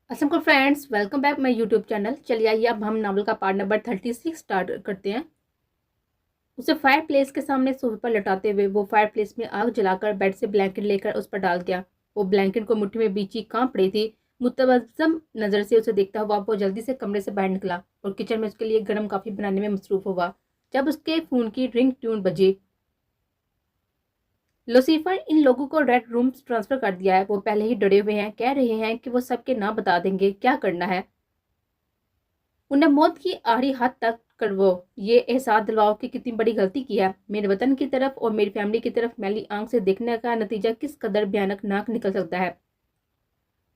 Aslam friends, welcome back my YouTube channel. चलिए आइए अब हम नावल का पार्ट नंबर 36 स्टार्ट करते हैं। उसे फायर प्लेस के सामने सोफे पर लटाते हुए वो फायर प्लेस में आग जलाकर बेड से ब्लैंकेट लेकर उस पर डाल दिया। वो ब्लैंकेट को मुट्ठी में बीची कांप रही थी। मुतवज्जम नजर से उसे देखता हुआ वो जल्दी से कमरे से बाहर निकला और किचन में उसके लिए गर्म कॉफी बनाने में मसरूफ हुआ। जब उसके फोन की रिंग ट्यून बजी। लूसीफर इन लोगों को रेड रूम ट्रांसफर कर दिया है। वो पहले ही डरे हुए हैं, कह रहे हैं कि वो सबके नाम बता देंगे, क्या करना है उन्हें मौत की आड़ी हद तक करवो। ये एहसास दिलवाओ कि कितनी बड़ी गलती की है। मेरे वतन की तरफ और मेरी फैमिली की तरफ मैली आंख से देखने का नतीजा किस कदर भयानक नाक निकल सकता है।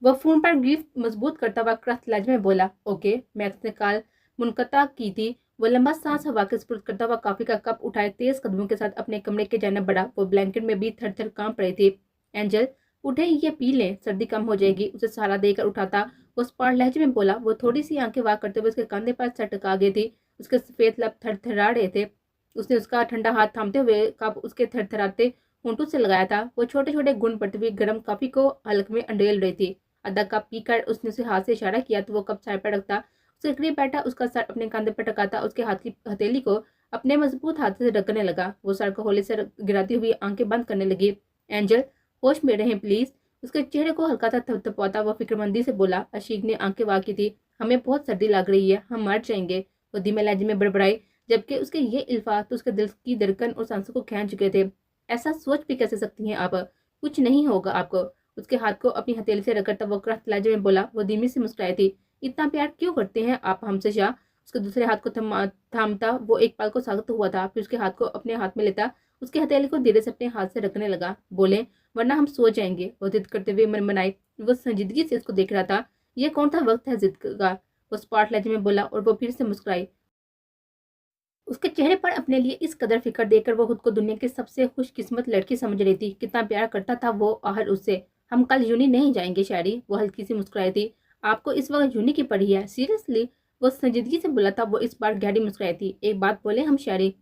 वह फोन पर ग्रीफ मजबूत करता हुआ क्रस्त लहजे में बोला, ओके। मैक्स ने कॉल मुनकता की थी। वो लंबा सांस हवा के सुपुर्द करता हुआ कॉफी का कप उठाए तेज कदमों के साथ अपने कमरे के जाने बढ़ा। वो ब्लैंकेट में भी थर थर कांप रही थी। एंजल, उठे, ये पी लें, सर्दी कम हो जाएगी। उसे सहारा देकर उठाता वो स्पार्ट लहजे में बोला। वो थोड़ी सी आंखें वार करते हुए उसके कंधे पर सर टिका गई थी। उसके सफेद लब थरथरा रहे थे। उसने उसका ठंडा हाथ थामते हुए कप उसके थरथराते होंठों से लगाया था। वो छोटे छोटे गुण पड़ती हुई गर्म कॉफी को हल्क में अंडेल रही थी। आधा कप पीकर उसने उसे हाथ से इशारा किया तो वो कप सर पर रखता उसके करीब बैठा, उसका सर अपने कंधे पर टकाता उसके हाथ की हथेली को अपने मजबूत हाथ से रखने लगा। वो सर को होली से गिराती हुई आंखें बंद करने लगी। एंजल, होश में रहें प्लीज। उसके चेहरे को हल्का सा थपथपाता वो फिक्रमंदी से बोला। अशीक ने आंखें वाकी थी। हमें बहुत सर्दी लग रही है, हम मर जाएंगे। वो धीमे लहजे में बड़बड़ाई, जबकि उसके ये इल्फात तो उसके दिल की धड़कन और सांसों को खींच चुके थे। ऐसा सोच भी कैसे सकती हैं आप? कुछ नहीं होगा आपको। उसके हाथ को अपनी हथेली से रगड़ता वो क्रस्त लहजे में बोला। वो धीमी से मुस्कुराई थी। इतना प्यार क्यों करते हैं आप हमसे शाह? उसके दूसरे हाथ को थामता वो एक पल को सागत हुआ था, फिर उसके हाथ को अपने हाथ में लेता उसके हथेली को धीरे से अपने हाथ से रखने लगा। बोले, वरना हम सो जाएंगे। वो जिद करते हुए मन मनाई वो संजीदगी से उसको देख रहा था। यह कौन सा वक्त है जिद का? वो स्पार्ट लहजे में बोला और वो फिर से मुस्कुराई। उसके चेहरे पर अपने लिए इस कदर फिक्र देकर वो खुद को दुनिया की सबसे खुशकिस्मत लड़की समझ रही थी। कितना प्यार करता था वो आहर उससे। हम कल यूनी नहीं जाएंगे शायरी। वो हल्की सी मुस्कुराई थी। आपको इस वक्त यूनी की पड़ी है? सीरियसली? वो संजीदगी से बोला था। वो इस बार गहरी मुस्कुराई थी। एक बात बोले हम शायरी?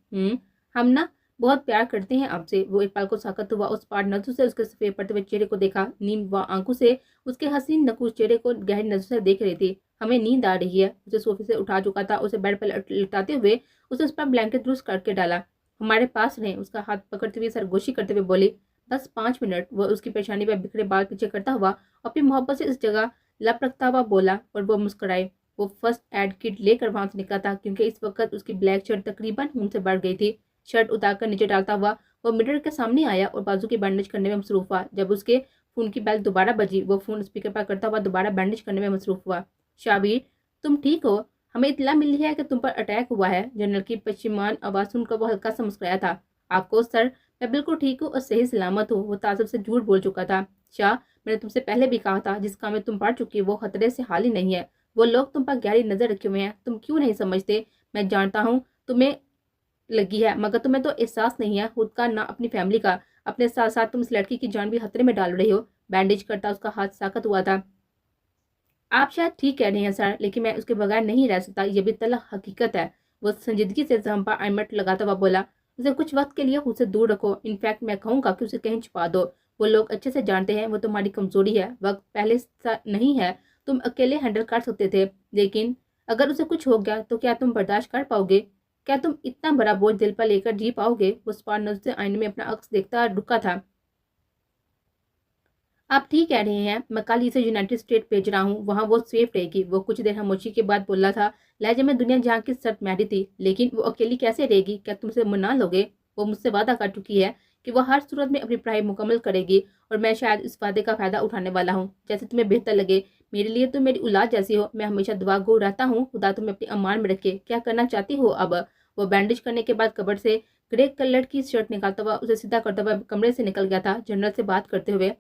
हम ना बहुत प्यार करते हैं आपसे। वो एक पल को साकत हुआ, उस पार नजर से उसके सफेद पड़ते हुए चेहरे को देखा। नीम व आंखों से उसके हसीन नकूस चेहरे को गहरी नजर से देख रही थी। हमें नींद आ रही है। उसे सोफे से उठा चुका था। उसे बेड पर लटाते हुए उसे उस पर ब्लैंकेट दुरुस्त करके डाला। हमारे पास रहें। उसका हाथ पकड़ते हुए सरगोशी करते हुए बोली। बस 5 मिनट। वह उसकी परेशानी पर बिखरे बाल पीछे करता हुआ अपनी मोहब्बत से इस जगह लप रखता हुआ बोला और वो मुस्कुराए। वो फर्स्ट एड किट लेकर वहां से निकला था, क्योंकि इस वक्त उसकी ब्लैक शर्ट तकरीबन खून से बढ़ गई थी। शर्ट उतारकर नीचे डालता हुआ वो मिरर के सामने आया और बाजू की बैंडेज करने में मसरूफ हुआ। जब उसके फोन की बेल दोबारा बजी, वो फोन स्पीकर पर करता हुआ दोबारा बैंडेज करने में मसरूफ हुआ। शाबीर, तुम ठीक हो? हमें इत्तला मिली है कि तुम पर अटैक हुआ है। जनरल की पश्चिमान आवाज सुनकर वो हल्का सा मुस्कुराया था। आपको सर? मैं बिल्कुल ठीक हूँ और सही सलामत हूँ। वो ताजुब से झूठ बोल चुका था। शाह, मैंने तुमसे पहले भी कहा था, जिस काम में तुम पड़ चुकी वो खतरे से हाल ही नहीं है। वो लोग तुम पर गहरी नजर रखे हुए हैं। तुम क्यों नहीं समझते? मैं जानता हूँ तुम्हें लगी है, मगर तुम्हें तो एहसास नहीं है खुद का, ना अपनी फैमिली का। अपने साथ साथ तुम इस लड़की की जान भी खतरे में डाल रही हो। बैंडेज करता उसका हाथ साकत हुआ था। आप शायद ठीक कह रहे हैं सर, लेकिन मैं उसके बगैर नहीं रह सकता। ये भी तलख हकीकत है। वो संजीदगी से जम पर आइमट लगाता हुआ बोला। उसे कुछ वक्त के लिए खुद से दूर रखो। इनफैक्ट मैं कहूंगा कि उसे कहीं छुपा दो। वो लोग अच्छे से जानते हैं वो तुम्हारी कमजोरी है। वक्त पहले सा नहीं है। तुम अकेले हैंडल कर सकते थे, लेकिन अगर उसे कुछ हो गया तो क्या तुम बर्दाश्त कर पाओगे? क्या तुम इतना बड़ा बोझ दिल पर लेकर जी पाओगे? वो स्पार नजर से आईने में अपना अक्स देखता रुका था। आप ठीक कह रहे हैं। मैं कल इसे यूनाइटेड स्टेट भेज रहा हूँ, वहाँ वो सेफ रहेगी। वो कुछ देर खामोशी के बाद बोला था, लहजे में दुनिया जहाँ की शर्त मैरी थी। लेकिन वो अकेली कैसे रहेगी? क्या तुमसे मना लोगे? वो मुझसे वादा कर चुकी है कि वो हर सूरत में अपनी पढ़ाई मुकम्मल करेगी, और मैं शायद इस वादे का फायदा उठाने वाला हूँ। जैसे तुम्हें बेहतर लगे। मेरे लिए तो मेरी औलाद जैसी हो। मैं हमेशा दुआ गो रहता हूँ, खुदा तुम्हें अपनी अमान में रखे। क्या करना चाहती हो अब? वो बैंडेज करने के बाद कबर्ड से ग्रे कलर की शर्ट निकालता हुआ उसे सीधा करता हुआ कमरे से निकल गया था, जनरल से बात करते हुए।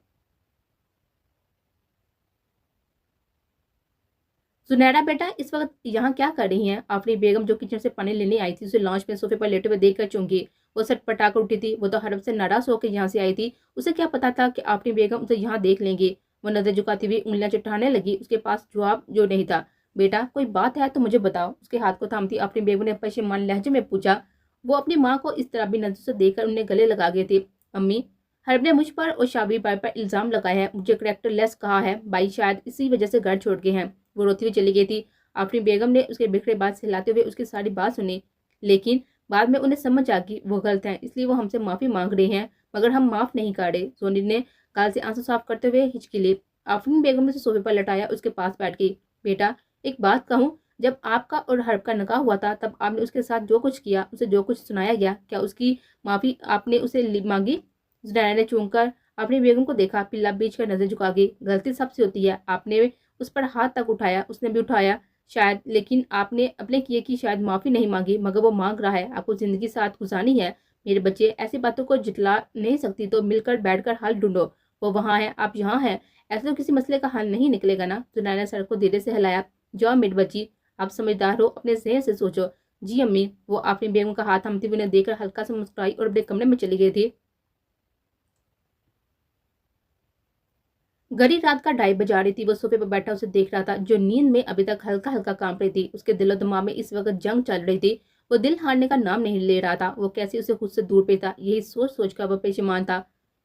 सुनहरा बेटा, इस वक्त यहाँ क्या कर रही हैं? आफरी बेगम, जो किचन से पानी लेने आई थी, उसे लॉन्च में सोफे पर लेटे हुए देखकर चूंगी। वो सट पटाकर उठी थी। वो तो हरफ से नाराज होकर यहाँ से आई थी। उसे क्या पता था कि आफरी बेगम उसे यहाँ देख लेंगी। वो नजर झुकाती हुई उंगलियां चट्टाने लगी। उसके पास जवाब जो नहीं था। बेटा, कोई बात है तो मुझे बताओ। उसके हाथ को थामती आफरी बेगम ने पशेमान लहजे में पूछा। वो अपनी माँ को इस तरह भी नजर से देखकर उन्हें गले लगा गई थी। अम्मी, हर्ब ने मुझ पर और शाबीर भाई पर इल्जाम लगाया है, मुझे करेक्टर लेस कहा है। भाई शायद इसी वजह से घर छोड़ गए हैं। वो रोती हुई चली गई थी। आफरीन बेगम ने उसके बिखरे बात सहलाते हुए उसकी सारी बात सुनी, लेकिन बाद में उन्हें समझ आ गई वो गलत है, इसलिए वो हमसे माफी मांग रहे हैं, मगर हम माफ नहीं कर रहे। सोनी ने गाल से आंसू साफ करते हुए हिचकी ली। आफरीन बेगम ने उसे सोफे पर लटाया, उसके पास बैठ गई। बेटा, एक बात कहूँ, जब आपका और हर्ब का निकाह हुआ था तब आपने उसके साथ जो कुछ किया, उसे जो कुछ सुनाया गया, क्या उसकी माफी आपने उसे मांगी? जुनैना ने चूम कर अपनी बेगम को देखा, पिल्ला बीच कर नजर झुका गई। गलती सबसे होती है, आपने उस पर हाथ तक उठाया, उसने भी उठाया शायद, लेकिन आपने अपने किए की शायद माफी नहीं मांगी, मगर वो मांग रहा है। आपको जिंदगी साथ गुजारनी है मेरे बच्चे, ऐसी बातों को जितला नहीं सकती तो मिलकर बैठकर हल ढूंढो। वो वहां है, आप यहाँ हैं, ऐसे तो किसी मसले का हल नहीं निकलेगा ना। जुनैना ने सर को धीरे से हिलाया। जाओ मेरी बच्ची, आप समझदार हो, अपने जहन से सोचो। जी अम्मी। वो अपनी बेगम का हाथ थामते हुए उन्हें देखकर हल्का सा मुस्कुराई और अपने कमरे में चली गई थी। घड़ी रात का 2:30 बजा रही थी। वो सोफे पर बैठा उसे देख रहा था, जो नींद में अभी तक हल्का हल्का कांप रही थी। उसके दिलो दिमाग में इस वक्त जंग चल रही थी। वो दिल हारने का नाम नहीं ले रहा था। वो कैसे उसे खुद से दूर पे था, यही सोच सोच कर वो परेशान था।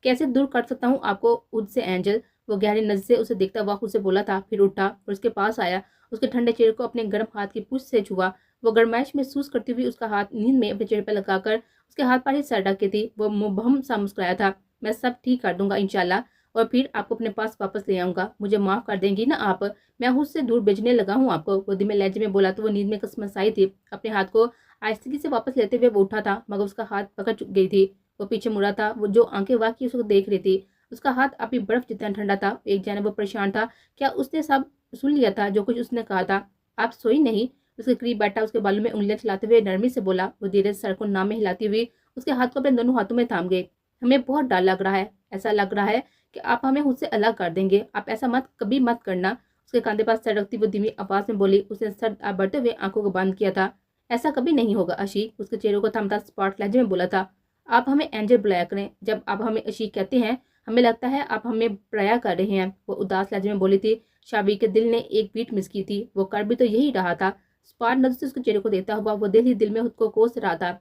कैसे दूर कर सकता हूँ आपको खुद से एंजल? वो गहरी नजर से उसे देखता हुआ खुद से बोला था, फिर उठा और उसके पास आया। उसके ठंडे चेहरे को अपने गर्म हाथ की पूंछ से छुआ। वो गर्माइश महसूस करती हुई उसका हाथ नींद में अपने चेहरे पर लगाकर उसके हाथ पर ही सर ढके थी। वो मुबहम सा मुस्कुराया था। मैं सब ठीक कर दूंगा इंशाल्लाह, और फिर आपको अपने पास वापस ले आऊंगा। मुझे माफ कर देंगी ना आप? मैं उससे दूर भेजने लगा हूँ आपको, वो धीमे लहजे में बोला। तो वो नींद में कसमसाई थी। अपने हाथ को आहिस्तगी से वापस लेते हुए वो उठा था, मगर उसका हाथ पकड़ चुक गई थी। वो पीछे मुड़ा था, वो जो आंखें वाकई उसको देख रही थी। उसका हाथ अभी बर्फ जितना ठंडा था। एक जानब वो परेशान था, क्या उसने सब सुन लिया था जो कुछ उसने कहा था? आप सोई नहीं? उसके करीब बैठा उसके बालों में उंगलियां चलाते हुए नरमी से बोला। वो धीरे से सर को नाम में हिलाती हुई उसके हाथ को अपने दोनों हाथों में थाम गए। हमें बहुत डर लग रहा है, ऐसा लग रहा है कि आप हमें उससे अलग कर देंगे। आप ऐसा मत, कभी मत करना। उसके कंधे पर सर रखती वो धीमी आवाज में बोली। उसने सर बढ़ते हुए आंखों को बंद किया था। ऐसा कभी नहीं होगा अशी, उसके चेहरे को थमता स्पॉट लहजे में बोला था। आप हमें एंजल बुलाया करें। जब आप हमें अशी कहते हैं, हमें लगता है आप हमें प्रया कर रहे हैं, वो उदास लहजे में बोली थी। शाबी के दिल ने एक बीट मिस की थी। वो कर भी तो यही रहा था। स्पॉट नजर से उसके चेहरे को देखता हुआ वो दिल ही दिल में खुद को कोस रहा था।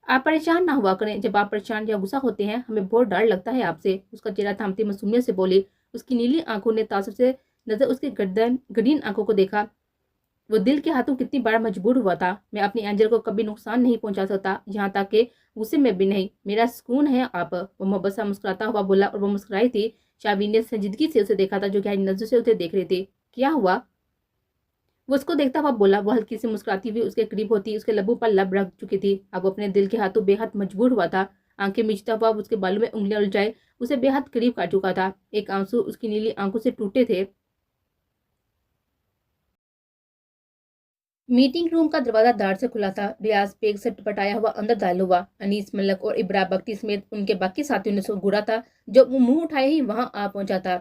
आप परेशान ना हुआ करें, जब आप परेशान या गुस्सा होते हैं हमें बहुत डर लगता है आपसे, उसका चेहरा थामती मासूमियत से बोली। उसकी नीली आंखों ने तासुब से नजर उसकी गर्दन ग्रीन आंखों को देखा। वो दिल के हाथों कितनी बार मजबूर हुआ था। मैं अपनी एंजल को कभी नुकसान नहीं पहुंचा सकता, यहाँ तक कि गुस्से में भी नहीं। मेरा सुकून है आप, वो मोहब्बत सा मुस्कुराता हुआ बोला। और वो मुस्कुराई थी। शाबीर ने संजीदगी से उसे देखा था, जो गहरी नजर से उसे देख रही थी। क्या हुआ? वो उसको देखता हुआ बोला। वो हल्की सी मुस्कुराती हुई उसके करीब होती उसके लबों पर लब रख चुकी थी। अब वो अपने दिल के हाथों बेहद मजबूर हुआ था। आंखें मीचता हुआ उसके बालों में उंगलियां उलझाए उसे बेहद करीब कर चुका था। एक आंसू उसकी नीली आंखों से टूटे थे। मीटिंग रूम का दरवाजा दार से खुला था। रियाज बेग से पटाया हुआ अंदर दाखिल हुआ। अनीस मलक और इब्रा बख्ती समेत उनके बाकी साथियों ने उसको घूरा था, जो मुंह उठाए ही वहां आ पहुंचा था।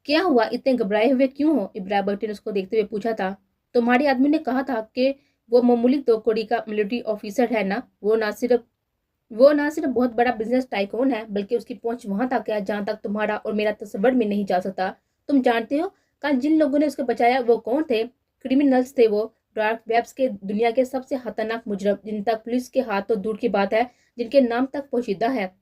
क्या हुआ, इतने घबराए हुए क्यों हो? इब्राहिम भट्टी ने उसको देखते हुए पूछा था। तुम्हारे आदमी ने कहा था कि वो मामूली 2 कौड़ी का मिलिट्री ऑफिसर है ना? वो ना सिर्फ बहुत बड़ा बिजनेस टाइकून है, बल्कि उसकी पहुंच वहां तक है जहां तक तुम्हारा और मेरा तस्वर में नहीं जा सकता। तुम जानते हो कल जिन लोगों ने उसको बचाया वो कौन थे? क्रिमिनल्स थे वो। डार्क वेब्स के दुनिया के सबसे खतरनाक मुजरम, जिन तक पुलिस के हाथ तो दूर की बात है, जिनके नाम तक पोशीदा है।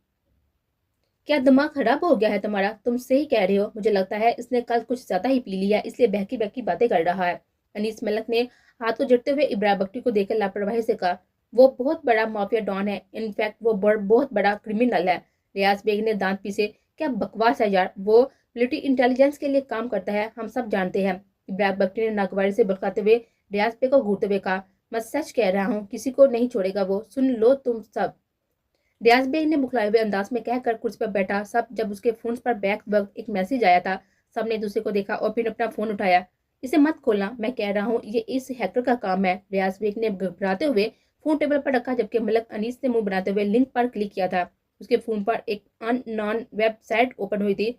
क्या दिमाग खराब हो गया है तुम्हारा? तुम सही कह रहे हो, मुझे लगता है इसने कल कुछ ज्यादा ही पी लिया, इसलिए बहकी बहकी बातें कर रहा है। अनीस मलक ने हाथ को झटते हुए इब्राहिम बख्ती को देखकर लापरवाही से कहा। वो बहुत बड़ा माफिया डॉन है, इनफैक्ट वो बहुत बड़ा क्रिमिनल है। रियाज बेग ने दांत पीसे। क्या बकवास है यार, वो मिलिट्री इंटेलिजेंस के लिए काम करता है, हम सब जानते हैं। इब्राहिम बख्ती ने नागवारी से बरकाते हुए रियाज बेग को घूरते हुए कहा। मैं सच कह रहा हूँ, किसी को नहीं छोड़ेगा वो, सुन लो तुम सब। रियाज बेग ने बुखलाए हुए अंदाज में कहकर कुर्सी पर बैठा। सब जब उसके फोन पर बैक वक्त एक मैसेज आया था, सबने एक दूसरे को देखा और फिर अपना फोन उठाया। इसे मत खोलना, मैं कह रहा हूँ, ये इस हैकर का काम है। रियाज बेग ने घबराते हुए फोन टेबल पर रखा, जबकि मलक अनीस ने मुंह बनाते हुए लिंक पर क्लिक किया था। उसके फोन पर एक अननोन वेबसाइट ओपन हुई थी।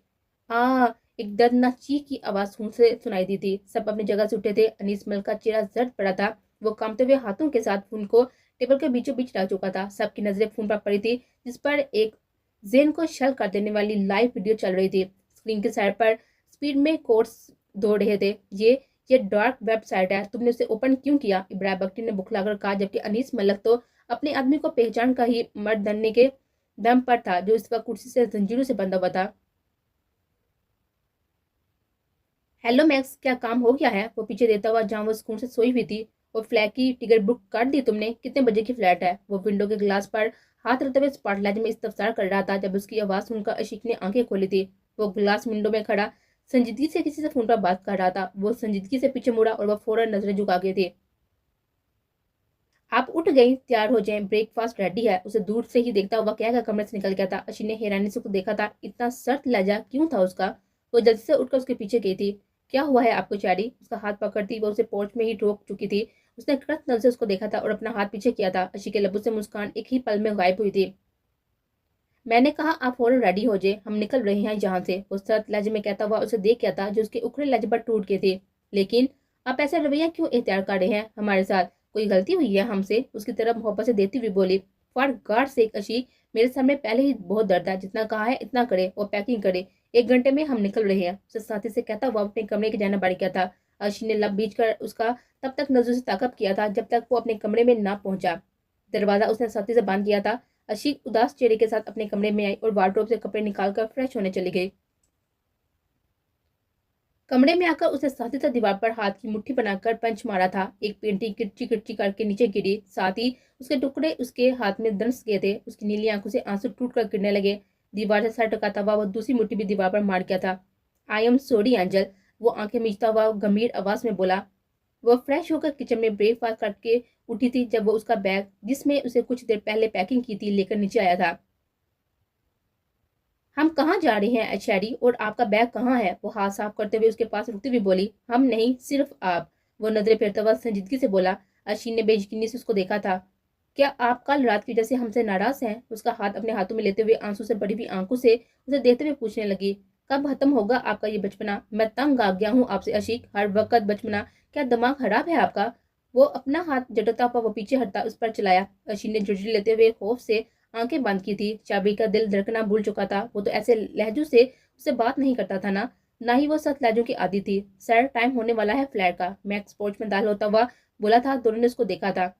आ एक दर्दनाक चीख की आवाज फोन से सुनाई दी थी। सब अपनी जगह से उठे थे। अनीस मलक का चेहरा जर्द पड़ा था। वो कांपते हुए हाथों के साथ फोन को टेबल के बीचों बीच रख चुका था। सबकी नजरें फोन पर पड़ी थी, जिस पर एक जेन को शल कर देने वाली लाइव वीडियो चल रही थी। स्क्रीन के साइड पर स्पीड में कोड्स दौड़ रहे थे। ये डार्क वेबसाइट है, तुमने उसे ओपन क्यों किया? इब्राहिम बख्ती ने बुखलाकर कहा, जबकि अनीस मलक तो अपने आदमी को पहचान का ही मर्द दम पर था, जो इस वक्त कुर्सी से जंजीरों से बंधा हुआ था। हेलो मैक्स, क्या काम हो गया है? वो पीछे देता हुआ जहां वो सुकून से सोई हुई थी। वो फ्लैट की टिकट बुक कर दी तुमने? कितने बजे की फ्लैट है? वो विंडो के ग्लास पर हाथ रखते हुए स्पॉटलाइट में इस्तफसार कर रहा था जब उसकी आवाज सुनकर अशीक ने आंखें खोली थी। वो ग्लास विंडो में खड़ा संजीदगी से किसी से फोन पर बात कर रहा था। वो संजीदगी से पीछे मुड़ा और वह फौरन नजरें झुका गई थी। आप उठ गई, तैयार हो जाएं, ब्रेकफास्ट रेडी है। उसे दूर से ही देखता हुआ क्या कमरे से निकल गया था। अशी ने हैरानी से उसको देखा था। इतना सख्त लहजा क्यों था उसका? वो जल्दी से उठकर उसके पीछे गई थी। क्या हुआ है आपको चैडी? उसका हाथ पकड़ती वो उसे पोर्च में ही रोक चुकी थी। उसने कृत नजर से उसको देखा था और अपना हाथ पीछे किया था। अशी के लबों से मुस्कान एक ही पल में गायब हुई थी। मैंने कहा आप फौरन रेडी हो जाए, हम निकल रहे हैं यहाँ से। वो सख्त लहजे में कहता हुआ उसे देख गया था जो उसके उखड़े लहजे पर टूट गए थे। लेकिन आप ऐसा रवैया क्यों इख्तियार कर रहे हैं हमारे साथ? कोई गलती हुई है हमसे? उसकी तरफ मोहब्बत से देती हुई बोली। फॉर गॉड सेक अशी, मेरे सामने पहले ही बहुत दर्द है। जितना कहा है इतना करे और पैकिंग करे। 1 घंटे में हम निकल रहे हैं। उसे साथी से कहता हुआ अपने कमरे के जाना बढ़ गया था। अशी ने लब बीच कर उसका तब तक नजर से ताकब किया था जब तक वो अपने कमरे में ना पहुंचा। दरवाजा उसने साथी से बंद किया था। अशीक उदास चेहरे के साथ अपने कमरे में आई और वार्डरोब से कपड़े निकालकर फ्रेश होने चली गई। कमरे में आकर उसने साथी से दीवार पर हाथ की मुट्ठी बनाकर पंच मारा था। एक पेंटिंग किरची किरची करके नीचे गिरी। साथ ही उसके टुकड़े उसके हाथ में दंस गए थे। उसकी नीली आंखों से आंसू टूट कर गिरने लगे। दीवार से सर टकराता हुआ वो दूसरी मुट्ठी भी दीवार पर मार गया था। आई एम सॉरी एंजल, वो आंखें मीचता हुआ गंभीर आवाज में बोला। वो फ्रेश होकर किचन में ब्रेकफास्ट करके उठी थी जब वो उसका बैग, जिसमें उसे कुछ देर पहले पैकिंग की थी, लेकर नीचे आया था। हम कहाँ जा रहे हैं एचैडी, और आपका बैग कहाँ है? वो हाथ साफ करते हुए उसके पास रुकती हुई बोली। हम नहीं, सिर्फ आप। वो नजरें फेरता हुआ संजीदगी से बोला। अशीन ने बेयकीनी से उसको देखा था। क्या आप कल रात की वजह से हमसे नाराज हैं? उसका हाथ अपने हाथों में लेते हुए आंसू से भरी हुई आंखों से उसे देखते हुए पूछने लगी। कब खत्म होगा आपका ये बचपना? मैं तंग आ गया हूँ आपसे अशीक, हर वक्त बचपना। क्या दिमाग खराब है आपका? वो अपना हाथ जटता हुआ वो पीछे हटता उस पर चलाया। अशीन ने झुर्री लेते हुए खौफ से आंखें बंद की थी। चाबी का दिल धड़कना भूल चुका था। वो तो ऐसे लहजों से उससे बात नहीं करता था ना ही वो सख्त लहजों की आदी थी। सर, टाइम होने वाला है फ्लैट का। मैक्स पोर्च में दाखिल होता हुआ बोला था। दोनों ने उसको देखा था।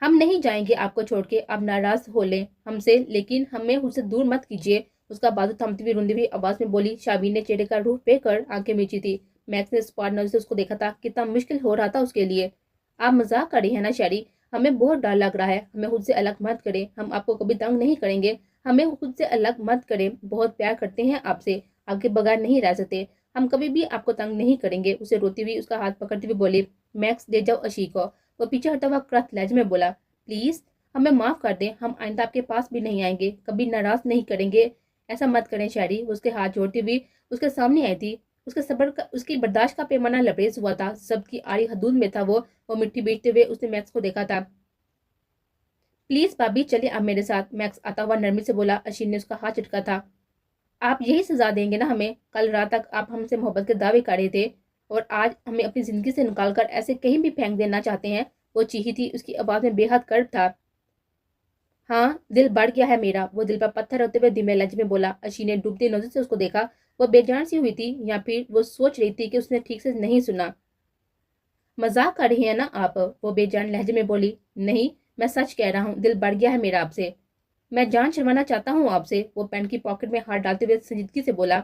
हम नहीं जाएंगे आपको छोड़ के, आप नाराज हो ले हमसे, लेकिन हमें उससे दूर मत कीजिए। उसका बाजू थमती हुई रुंधी हुई आवाज में बोली। शाबी ने चेहरे का रूह पे कर आंखें मीची थी। मैक्स ने स्पॉट नजर से उसको देखा था। कितना मुश्किल हो रहा था उसके लिए। आप मजाक कर रही है ना शैरी? हमें बहुत डर लग रहा है। हमें खुद से अलग मत करें, हम आपको कभी तंग नहीं करेंगे। हमें खुद से अलग मत करें, बहुत प्यार करते हैं आपसे, आपके बगैर नहीं रह सकते। हम कभी भी आपको तंग नहीं करेंगे। उसे रोती हुई उसका हाथ पकड़ती हुई बोली। मैक्स, दे जाओ अशी को। वो पीछे हटता हुआ क्रत लहजे में बोला। प्लीज हमें माफ कर दें, हम आइंदा आपके पास भी नहीं आएंगे, कभी नाराज नहीं करेंगे। ऐसा मत करें शैरी। उसके हाथ जोड़ती हुई उसके सामने आई थी। उसके सब्र का, उसकी बर्दाश्त का पैमाना लबरेज हुआ था। सबकी आड़ी हदूद में था वो मिट्टी बेचते हुए उसने मैक्स को देखा था। प्लीज भाभी, चलिए आप मेरे साथ, मैक्स आता हुआ नरमी से बोला। अशीन ने उसका हाथ झटका था। आप यही सजा देंगे ना हमें? कल रात तक आप हमसे मोहब्बत के दावे कर रहे थे और आज हमें अपनी जिंदगी से निकाल कर ऐसे कहीं भी फेंक देना चाहते हैं? वो चीखी थी। उसकी आवाज में बेहद कर्व था। हाँ, दिल बढ़ गया है मेरा। वो दिल पर पत्थर रखते हुए धीमे लहजे में बोला। अशी ने डूबती नजर से उसको देखा। वो बेजान सी हुई थी, या फिर वो सोच रही थी कि उसने ठीक से नहीं सुना। मजाक कर रही है ना आप? वो बेजान लहजे में बोली। नहीं, मैं सच कह रहा हूँ, दिल बढ़ गया है मेरा आपसे। मैं जान छुड़वाना चाहता हूँ आपसे। वो पैंट की पॉकेट में हाथ डालते हुए संजीदगी से बोला।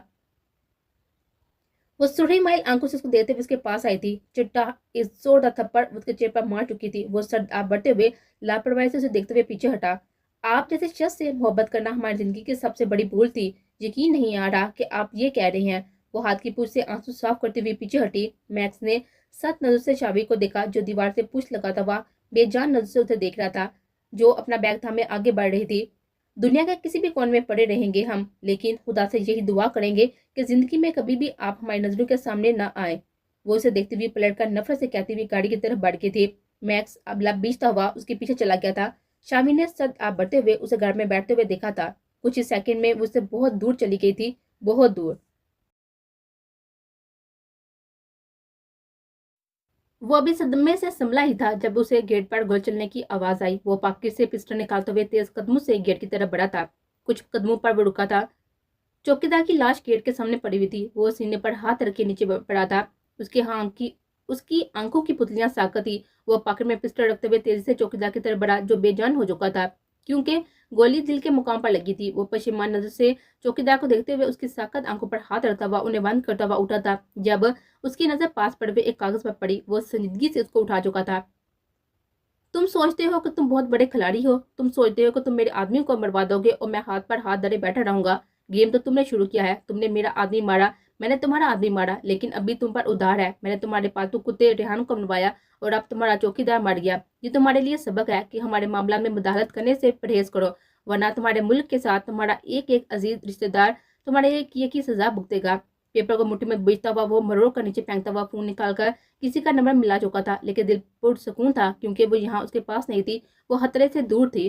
वो सुरही माइल आंखों से उसको देखते हुए उसके पास आई थी। चिट्टा इस जोरदार थप्पड़ उसके चेहरे पर मार चुकी थी। वो सर आप बढ़ते हुए लापरवाही से उसे देखते हुए पीछे हटा। आप जैसे शख्स से मोहब्बत करना हमारी जिंदगी की सबसे बड़ी भूल थी। यकीन नहीं आ रहा कि आप ये कह रहे हैं। वो हाथ की पूंछ से आंसू साफ करते हुए पीछे हटी। मैक्स ने सख्त नजर से शाबी को देखा, जो दीवार से पूछ लगाता हुआ बेजान नजर से उसे देख रहा था, जो अपना बैग थामे आगे बढ़ रही थी। दुनिया के किसी भी कोने में पड़े रहेंगे हम, लेकिन खुदा से यही दुआ करेंगे कि जिंदगी में कभी भी आप हमारी नजरों के सामने ना आए। वो उसे देखते हुए पलट कर नफरत से कहती हुई गाड़ी की तरफ बढ़ गई थी। मैक्स अब लब बीचता हुआ उसके पीछे चला गया था। शामी ने सद आप बढ़ते हुए उसे घर में बैठते हुए देखा था। कुछ ही सेकंड में वो उससे बहुत दूर चली गई थी, बहुत दूर। वो अभी सदमे से संभला ही था जब उसे गेट पर गोल चलने की आवाज आई। वो पॉकेट से पिस्टल निकालते हुए तेज कदमों से गेट की तरफ बढ़ा था। कुछ कदमों पर वो रुका था। चौकीदार की लाश गेट के सामने पड़ी हुई थी। वो सीने पर हाथ रखे नीचे पड़ा था। उसकी आंखों की पुतलियां साकत थी। वो पॉकेट में पिस्टल रखते हुए तेजी से चौकीदार की तरफ बढ़ा, जो बेजान हो चुका था। क्योंकि गोली दिल के मुकाम पर लगी थी। वो पशेमान नजर से चौकीदार को देखते हुए उसकी सख्त आंखों पर हाथ रखता हुआ उन्हें बंद करता हुआ उठा था। जब उसकी नजर पास पड़े हुए एक कागज पर पड़ी, वो संजीदगी से उसको उठा चुका था। तुम सोचते हो कि तुम बहुत बड़े खिलाड़ी हो, तुम सोचते हो कि तुम मेरे आदमी को मरवा दोगे और मैं हाथ पर हाथ धरे बैठा रहूंगा। गेम तो तुमने शुरू किया है, तुमने मेरा आदमी मारा, मैंने तुम्हारा आदमी मारा, लेकिन अभी तुम पर उधार है। मैंने तुम्हारे पालतू कुत्ते रेहान को मनवाया और अब तुम्हारा चौकीदार मर गया। ये तुम्हारे लिए सबक है कि हमारे मामला में मुदाखलत करने से परहेज करो, वरना तुम्हारे मुल्क के साथ तुम्हारा एक एक अजीज रिश्तेदार तुम्हारे किए की सजा भुगतेगा। पेपर को मुट्ठी में बेचता हुआ वो मरोड़ कर नीचे फेंकता हुआ फोन निकालकर किसी का नंबर मिला चुका था, लेकिन दिल पुरसकून था क्योंकि वो यहाँ उसके पास नहीं थी, वो खतरे से दूर थी।